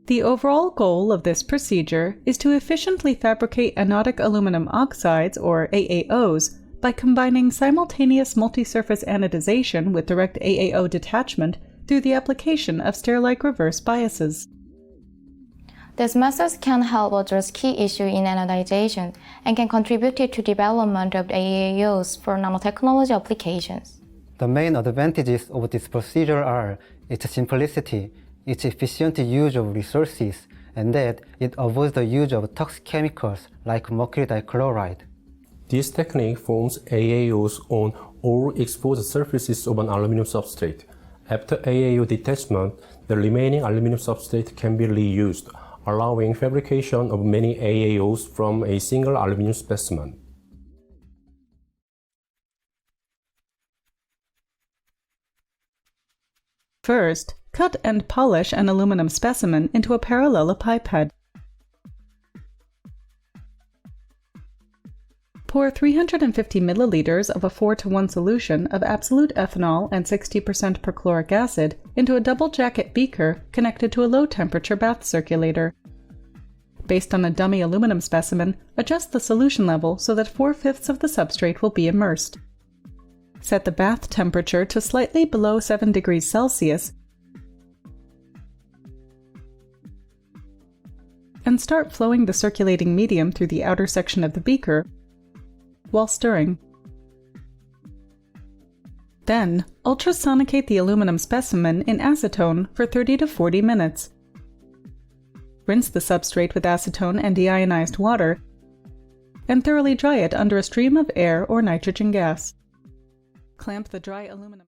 The overall goal of this procedure is to efficiently fabricate anodic aluminum oxides, or AAOs, by combining simultaneous multi-surface anodization with direct AAO detachment through the application of stair-like reverse biases. These methods can help address key issues in anodization and can contribute to development of AAOs for nanotechnology applications. The main advantages of this procedure are its simplicity, its efficient use of resources, and that it avoids the use of toxic chemicals like mercury dichloride. This technique forms AAOs on all exposed surfaces of an aluminum substrate. After AAO detachment, the remaining aluminum substrate can be reused, allowing fabrication of many AAOs from a single aluminum specimen. First, cut and polish an aluminum specimen into a parallelepiped. Pour 350 milliliters of a 4:1 solution of absolute ethanol and 60% perchloric acid into a double jacket beaker connected to a low-temperature bath circulator. Based on a dummy aluminum specimen, adjust the solution level so that 4/5 of the substrate will be immersed. Set the bath temperature to slightly below 7 degrees Celsius and start flowing the circulating medium through the outer section of the beaker while stirring. Then, ultrasonicate the aluminum specimen in acetone for 30 to 40 minutes. Rinse the substrate with acetone and deionized water and thoroughly dry it under a stream of air or nitrogen gas. Clamp the dry aluminum